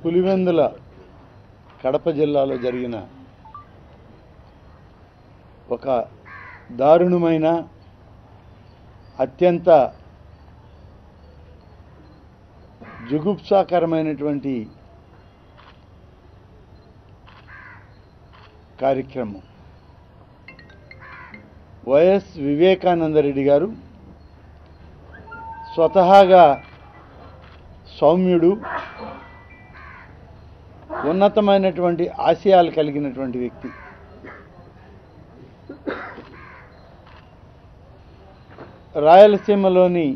పులివెందుల కడప జిల్లాలో జరిగిన ఒక దారుణమైన అత్యంత జుగుప్సాకరమైనటువంటి కార్యక్రమం. వైఎస్ వివేకానందరెడ్డి గారు స్వతహాగా సౌమ్యుడు, ఉన్నతమైనటువంటి ఆశయాలు కలిగినటువంటి వ్యక్తి. రాయలసీమలోని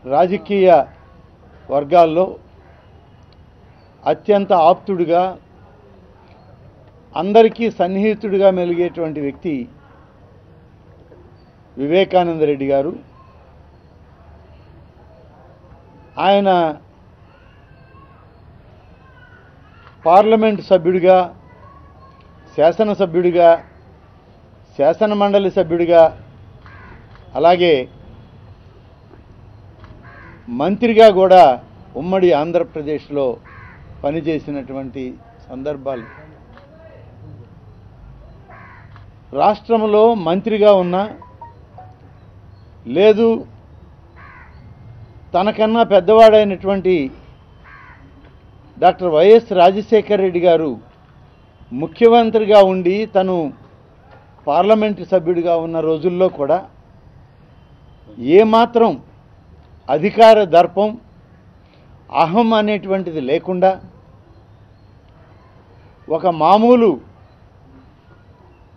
రాజకీయ వర్గాల్లో అత్యంత ఆప్తుడిగా, అందరికీ సన్నిహితుడిగా మెలిగేటువంటి వ్యక్తి వివేకానందరెడ్డి గారు. ఆయన పార్లమెంటు సభ్యుడిగా, శాసనసభ్యుడిగా, శాసన మండలి సభ్యుడిగా, అలాగే మంత్రిగా కూడా ఉమ్మడి ఆంధ్రప్రదేశ్లో పనిచేసినటువంటి సందర్భాలు. రాష్ట్రంలో మంత్రిగా ఉన్నా, లేదు తనకన్నా పెద్దవాడైనటువంటి డాక్టర్ వైఎస్ రాజశేఖర రెడ్డి గారు ముఖ్యమంత్రిగా ఉండి తను పార్లమెంటు సభ్యుడిగా ఉన్న రోజుల్లో కూడా ఏమాత్రం అధికార దర్పం, అహం అనేటువంటిది లేకుండా ఒక మామూలు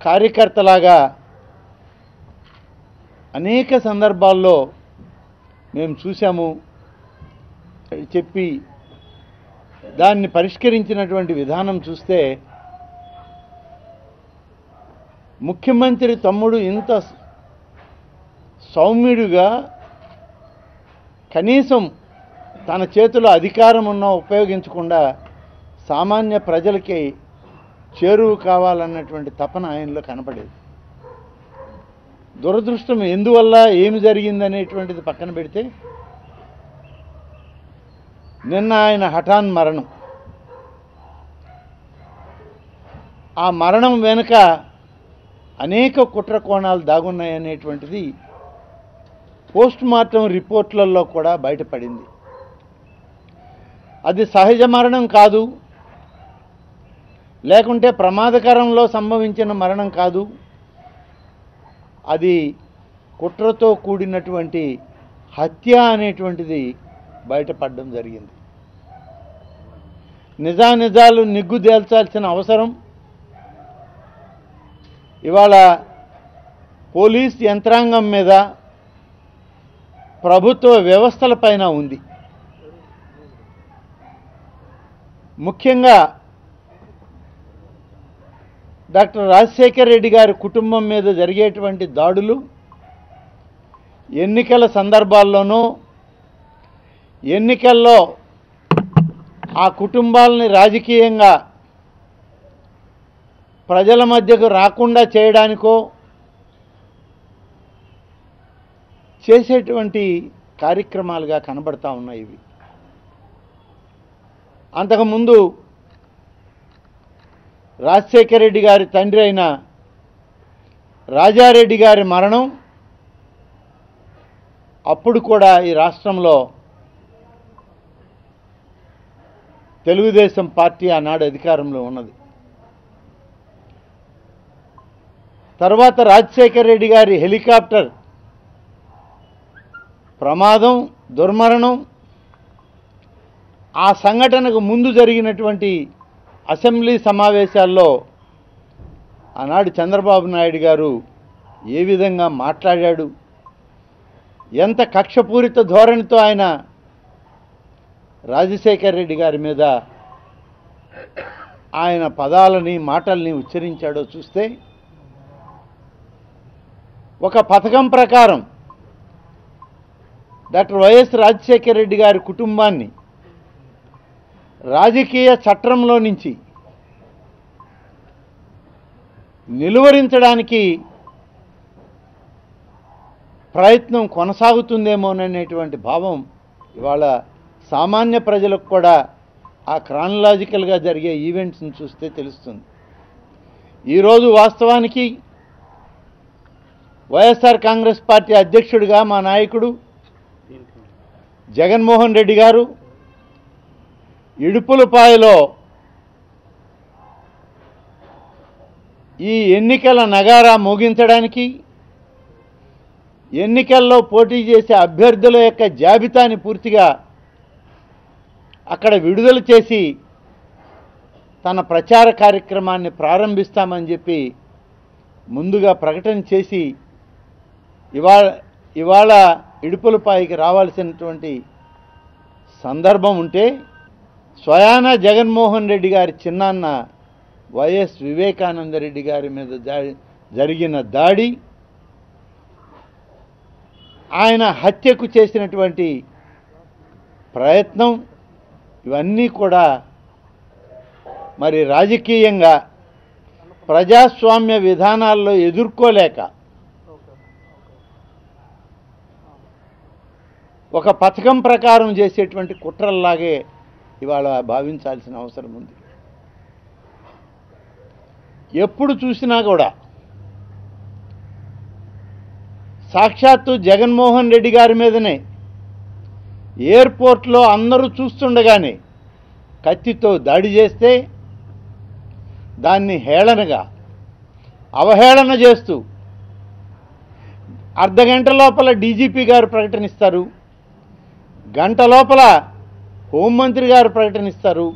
కార్యకర్తలాగా అనేక సందర్భాల్లో మేము చూసాము. చెప్పి దాన్ని పరిష్కరించినటువంటి విధానం చూస్తే ముఖ్యమంత్రి తమ్ముడు ఇంత సౌమ్యుడిగా కనీసం తన చేతిలో అధికారం ఉన్నా ఉపయోగించకుండా సామాన్య ప్రజలకి చేరువు కావాలన్నటువంటి తపన ఆయనలో కనపడేది. దురదృష్టం ఎందువల్ల ఏమి జరిగిందనేటువంటిది పక్కన పెడితే నిన్న ఆయన హఠాన్ మరణం. ఆ మరణం వెనుక అనేక కుట్ర కోణాలు దాగున్నాయనేటువంటిది పోస్ట్ మార్టం రిపోర్ట్లలో కూడా బయటపడింది. అది సహజ మరణం కాదు, లేకుంటే ప్రమాదకరంలో సంభవించిన మరణం కాదు, అది కుట్రతో కూడినటువంటి హత్య అనేటువంటిది బయటపడడం జరిగింది. నిజానిజాలు నిగ్గుదేల్చాల్సిన అవసరం ఇవాళ పోలీస్ యంత్రాంగం మీద, ప్రభుత్వ వ్యవస్థలపైన ఉంది. ముఖ్యంగా డాక్టర్ రాజశేఖర రెడ్డి గారి కుటుంబం మీద జరిగేటువంటి దాడులు ఎన్నికల సందర్భాల్లోనూ, ఎన్నికల్లో ఆ కుటుంబాలని రాజకీయంగా ప్రజల మధ్యకు రాకుండా చేయడానికో చేసేటువంటి కార్యక్రమాలుగా కనబడతా ఉన్నాయి ఇవి. అంతకుముందు రాజశేఖర రెడ్డి గారి తండ్రి అయిన రాజారెడ్డి గారి మరణం, అప్పుడు కూడా ఈ రాష్ట్రంలో తెలుగుదేశం పార్టీ ఆనాడు అధికారంలో ఉన్నది. తర్వాత రాజశేఖర రెడ్డి గారి హెలికాప్టర్ ప్రమాదం, దుర్మరణం, ఆ సంఘటనకు ముందు జరిగినటువంటి అసెంబ్లీ సమావేశాల్లో ఆనాడు చంద్రబాబు నాయుడు గారు ఏ విధంగా మాట్లాడాడు, ఎంత కక్షపూరిత ధోరణితో ఆయన రాజశేఖర రెడ్డి గారి మీద ఆయన పదాలని, మాటల్ని ఉచ్చరించాడో చూస్తే, ఒక పథకం ప్రకారం డాక్టర్ వైఎస్ రాజశేఖర రెడ్డి గారి కుటుంబాన్ని రాజకీయ చట్రంలో నుంచి నిలువరించడానికి ప్రయత్నం కొనసాగుతుందేమోననేటువంటి భావం ఇవాళ సామాన్య ప్రజలకు కూడా ఆ క్రానలాజికల్గా జరిగే ఈవెంట్స్ని చూస్తే తెలుస్తుంది. ఈరోజు వాస్తవానికి వైఎస్ఆర్ కాంగ్రెస్ పార్టీ అధ్యక్షుడిగా మా నాయకుడు జగన్మోహన్ రెడ్డి గారు ఇడుపులపాయలో ఈ ఎన్నికల నగారా మోగించడానికి, ఎన్నికల్లో పోటీ చేసే అభ్యర్థుల యొక్క జాబితాని పూర్తిగా అక్కడ విడుదల చేసి తన ప్రచార కార్యక్రమాన్ని ప్రారంభిస్తామని చెప్పి ముందుగా ప్రకటన చేసి ఇవాళ ఇడుపులపాయకి రావాల్సినటువంటి సందర్భం ఉంటే స్వయాన జగన్మోహన్ రెడ్డి గారి చిన్నాన్న వైఎస్ వివేకానంద రెడ్డి గారి మీద జరిగిన దాడి, ఆయన హత్యకు చేసినటువంటి ప్రయత్నం, ఇవన్నీ కూడా మరి రాజకీయంగా ప్రజాస్వామ్య విధానాల్లో ఎదుర్కోలేక ఒక పథకం ప్రకారం చేసేటువంటి కుట్రల్లాగే ఇవాళ భావించాల్సిన అవసరం ఉంది. ఎప్పుడు చూసినా కూడా సాక్షాత్తు జగన్మోహన్ రెడ్డి గారి మీదనే ఎయిర్పోర్ట్లో అందరూ చూస్తుండగానే కత్తితో దాడి చేస్తే దాన్ని హేళనగా అవహేళన చేస్తూ అర్ధగంట లోపల డీజీపీ గారు ప్రకటనిస్తారు, గంట లోపల హోంమంత్రి గారు ప్రకటనిస్తారు,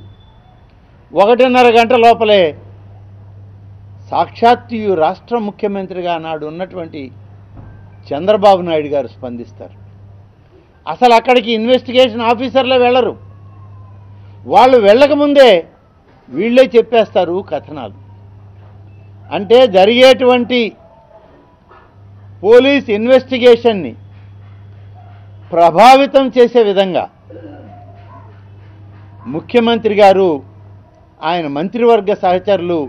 1.5 గంట లోపలే సాక్షాత్తు రాష్ట్ర ముఖ్యమంత్రిగా నాడు ఉన్నటువంటి చంద్రబాబు నాయుడు గారు స్పందిస్తారు. అసలు అక్కడికి ఇన్వెస్టిగేషన్ ఆఫీసర్లే వెళ్ళరు. వాళ్ళు వెళ్ళకముందే వీళ్ళే చెప్పేస్తారు కథనాలు. అంటే జరిగేటువంటి పోలీస్ ఇన్వెస్టిగేషన్ని ప్రభావితం చేసే విధంగా ముఖ్యమంత్రి గారు, ఆయన మంత్రివర్గ సహచరులు,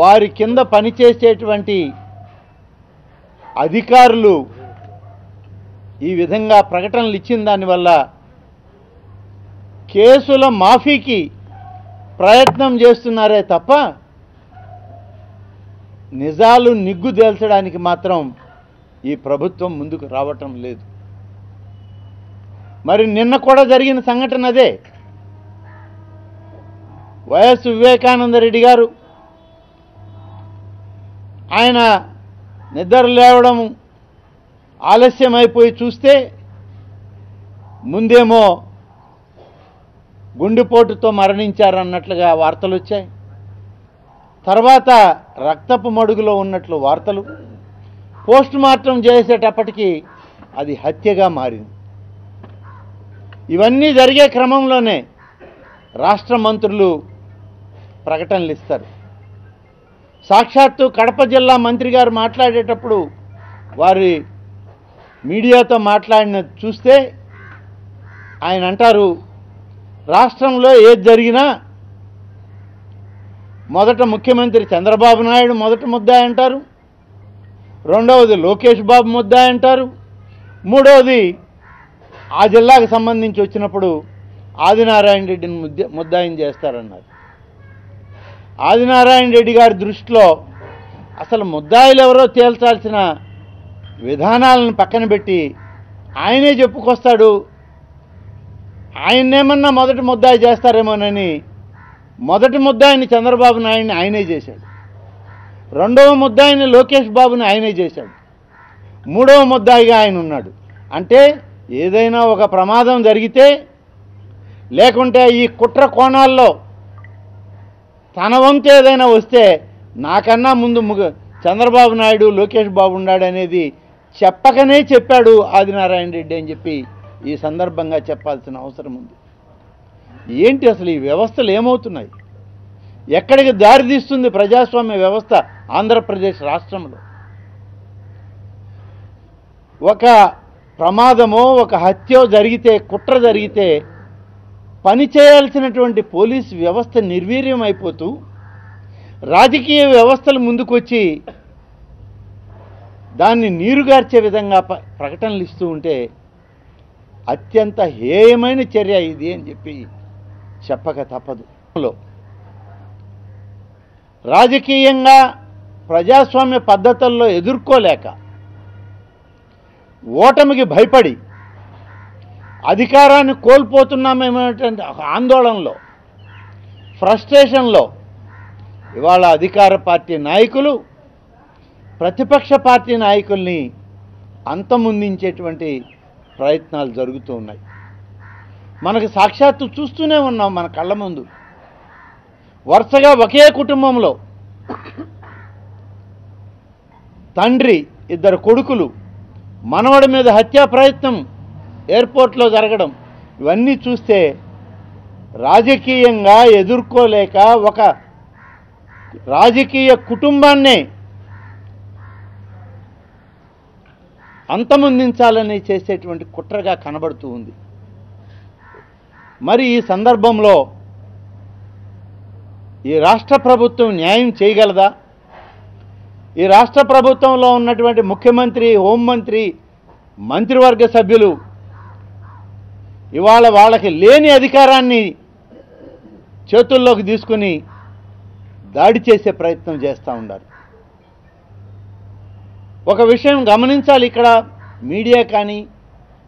వారి కింద పనిచేసేటువంటి అధికారులు ఈ విధంగా ప్రకటనలు ఇచ్చిన దానివల్ల కేసుల మాఫీకి ప్రయత్నం చేస్తున్నారే తప్ప నిజాలు నిగ్గుదేల్చడానికి మాత్రం ఈ ప్రభుత్వం ముందుకు రావటం లేదు. మరి నిన్న కూడా జరిగిన సంఘటన అదే. వైఎస్ వివేకానంద రెడ్డి గారు ఆయన నిద్ర లేవడం ఆలస్యమైపోయి చూస్తే ముందేమో గుండెపోటుతో మరణించారన్నట్లుగా వార్తలు వచ్చాయి. తర్వాత రక్తపు మడుగులో ఉన్నట్లు వార్తలు. పోస్ట్ మార్టం చేసేటప్పటికి అది హత్యగా మారింది. ఇవన్నీ జరిగే క్రమంలోనే రాష్ట్ర మంత్రులు ప్రకటనలు ఇస్తారు. సాక్షాత్తు కడప జిల్లా మంత్రి గారు మాట్లాడేటప్పుడు వారి మీడియాతో మాట్లాడిన చూస్తే ఆయన అంటారు, రాష్ట్రంలో ఏది జరిగినా మొదట ముఖ్యమంత్రి చంద్రబాబు నాయుడు మొదట ముద్దాయి అంటారు, రెండవది లోకేష్ బాబు ముద్దాయి అంటారు, మూడవది ఆ జిల్లాకు సంబంధించి వచ్చినప్పుడు ఆదినారాయణ రెడ్డిని ముద్దాయిని చేస్తారన్నారు. ఆదినారాయణ రెడ్డి గారి దృష్టిలో అసలు ముద్దాయిలు ఎవరో తేల్చాల్సిన విధానాలను పక్కన పెట్టి ఆయనే చెప్పుకొస్తాడు. ఆయన్నేమన్నా మొదటి ముద్దాయి చేస్తారేమోనని మొదటి ముద్దాయిని చంద్రబాబు నాయుడిని ఆయనే చేశాడు, రెండవ ముద్దాయిని లోకేష్ బాబుని ఆయనే చేశాడు, మూడవ ముద్దాయిగా ఆయన ఉన్నాడు. అంటే ఏదైనా ఒక ప్రమాదం జరిగితే లేకుంటే ఈ కుట్ర కోణాల్లో తన వంతు ఏదైనా వస్తే నాకన్నా ముందు చంద్రబాబు నాయుడు లోకేష్ బాబు ఉన్నాడు అనేది చెప్పకనే చెప్పాడు ఆదినారాయణ రెడ్డి అని చెప్పి ఈ సందర్భంగా చెప్పాల్సిన అవసరం ఉంది. ఏంటి అసలు ఈ వ్యవస్థలు ఏమవుతున్నాయి? ఎక్కడికి దారితీస్తుంది ప్రజాస్వామ్య వ్యవస్థ ఆంధ్రప్రదేశ్ రాష్ట్రంలో? ఒక ప్రమాదమో ఒక హత్యో జరిగితే, కుట్ర జరిగితే పనిచేయాల్సినటువంటి పోలీసు వ్యవస్థ నిర్వీర్యం అయిపోతూ రాజకీయ వ్యవస్థలు ముందుకొచ్చి దాన్ని నీరుగార్చే విధంగా ప్రకటనలు ఇస్తూ ఉంటే అత్యంత హేయమైన చర్య ఇది అని చెప్పి చెప్పక తప్పదు. రాజకీయంగా ప్రజాస్వామ్య పద్ధతుల్లో ఎదుర్కోలేక ఓటమికి భయపడి అధికారాన్ని కోల్పోతున్నామేమనేటువంటి ఆందోళనలో, ఫ్రస్ట్రేషన్లో ఇవాళ అధికార పార్టీ నాయకులు ప్రతిపక్ష పార్టీ నాయకుల్ని అంతమొందించేటువంటి ప్రయత్నాలు జరుగుతూ ఉన్నాయి. మనకు సాక్షాత్తు చూస్తూనే ఉన్నాం మన కళ్ళ ముందు. వరుసగా ఒకే కుటుంబంలో తండ్రి, ఇద్దరు కొడుకులు, మనవడి మీద హత్యా ప్రయత్నం ఎయిర్పోర్ట్లో జరగడం, ఇవన్నీ చూస్తే రాజకీయంగా ఎదుర్కోలేక ఒక రాజకీయ కుటుంబాన్నే అంతమొందించాలని చేసేటువంటి కుట్రగా కనబడుతూ ఉంది. మరి ఈ సందర్భంలో ఈ రాష్ట్ర ప్రభుత్వం న్యాయం చేయగలదా? ఈ రాష్ట్ర ప్రభుత్వంలో ఉన్నటువంటి ముఖ్యమంత్రి, హోంమంత్రి, మంత్రివర్గ సభ్యులు ఇవాళ వాళ్ళకి లేని అధికారాన్ని చేతుల్లోకి తీసుకుని దాడి చేసే ప్రయత్నం చేస్తూ ఉన్నారు. ఒక విషయం గమనించాలి, ఇక్కడ మీడియా కానీ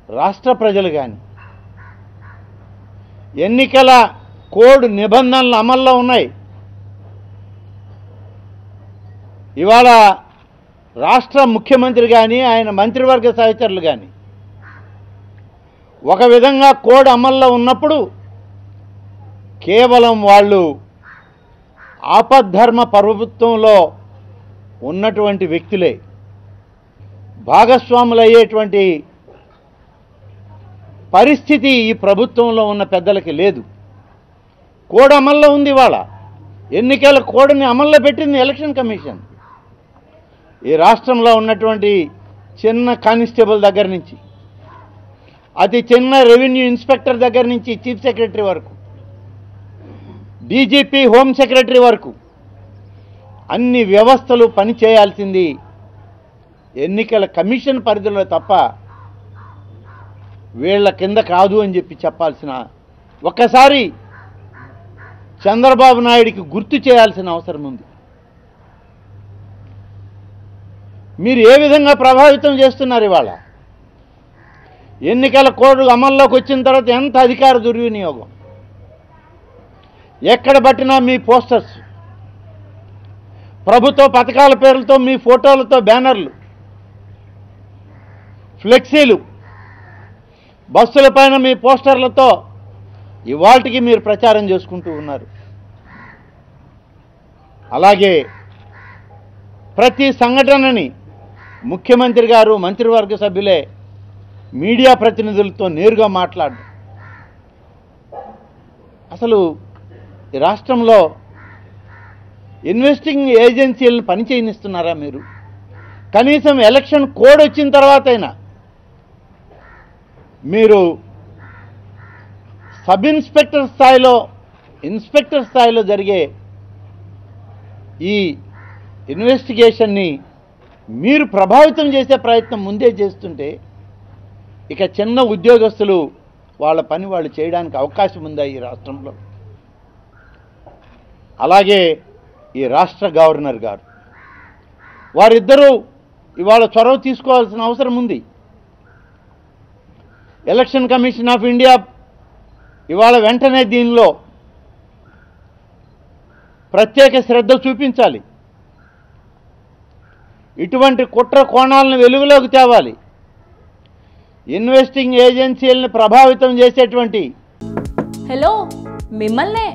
రాష్ట్ర ప్రజలు కానీ, ఎన్నికల కోడ్ నిబంధనలు అమల్లో ఉన్నాయి. ఇవాళ రాష్ట్ర ముఖ్యమంత్రి కానీ ఆయన మంత్రివర్గ సహచరులు కానీ ఒక విధంగా కోడ్ అమల్లో ఉన్నప్పుడు కేవలం వాళ్ళు ఆపద్ధర్మ ప్రభుత్వంలో ఉన్నటువంటి వ్యక్తులే భాగస్వాములయ్యేటువంటి పరిస్థితి ఈ ప్రభుత్వంలో ఉన్న పెద్దలకి లేదు. కోడ్ అమల్లో ఉంది. ఇవాళ ఎన్నికల కోడ్ని అమల్లో పెట్టింది ఎలక్షన్ కమిషన్. ఈ రాష్ట్రంలో ఉన్నటువంటి చిన్న కానిస్టేబుల్ దగ్గర నుంచి, అతి చిన్న రెవెన్యూ ఇన్స్పెక్టర్ దగ్గర నుంచి చీఫ్ సెక్రటరీ వరకు, డీజీపీ, హోమ్ సెక్రటరీ వరకు అన్ని వ్యవస్థలు పనిచేయాల్సింది ఎన్నికల కమిషన్ పరిధిలో తప్ప వీళ్ళ కింద కాదు అని చెప్పి చెప్పాల్సిన, ఒక్కసారి చంద్రబాబు నాయుడికి గుర్తు చేయాల్సిన అవసరం ఉంది. మీరు ఏ విధంగా ప్రభావితం చేస్తున్నారు? ఇవాళ ఎన్నికల కోడ్ అమల్లోకి వచ్చిన తర్వాత ఎంత అధికార దుర్వినియోగం, ఎక్కడ పట్టినా మీ పోస్టర్స్, ప్రభుత్వ పథకాల పేర్లతో మీ ఫోటోలతో బ్యానర్లు, ఫ్లెక్సీలు, బస్సుల పైన మీ పోస్టర్లతో ఇవాల్టికి మీరు ప్రచారం చేసుకుంటూ ఉన్నారు. అలాగే ప్రతి సంఘటనని ముఖ్యమంత్రి గారు, మంత్రివర్గ సభ్యులే మీడియా ప్రతినిధులతో నేరుగా మాట్లాడు. అసలు ఈ రాష్ట్రంలో ఇన్వెస్టింగ్ ఏజెన్సీలను పనిచేయనిస్తున్నారా మీరు? కనీసం ఎలక్షన్ కోడ్ వచ్చిన తర్వాత అయినా మీరు సబ్ ఇన్స్పెక్టర్ స్థాయిలో, ఇన్స్పెక్టర్ స్థాయిలో జరిగే ఈ ఇన్వెస్టిగేషన్ని మీరు ప్రభావితం చేసే ప్రయత్నం ముందే చేస్తుంటే ఇక చిన్న ఉద్యోగస్తులు వాళ్ళ పని వాళ్ళు చేయడానికి అవకాశం ఉందా ఈ రాష్ట్రంలో? అలాగే ఈ రాష్ట్ర గవర్నర్ గారు, వారిద్దరూ ఇవాళ చొరవ తీసుకోవాల్సిన అవసరం ఉంది. ఎలక్షన్ కమిషన్ ఆఫ్ ఇండియా ఇవాళ వెంటనే దీనిలో ప్రత్యేక శ్రద్ధ చూపించాలి. ఇటువంటి కుట్ర కోణాలను వెలుగులోకి తేవాలి. ఇన్వెస్టింగ్ ఏజెన్సీలను ప్రభావితం చేసేటువంటి. హలో, మిమ్మల్నే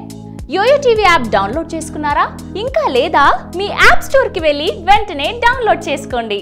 యోయో టీవీ యాప్ డౌన్లోడ్ చేసుకున్నారా? ఇంకా లేదా? మీ యాప్ స్టోర్కి వెళ్ళి వెంటనే డౌన్లోడ్ చేసుకోండి.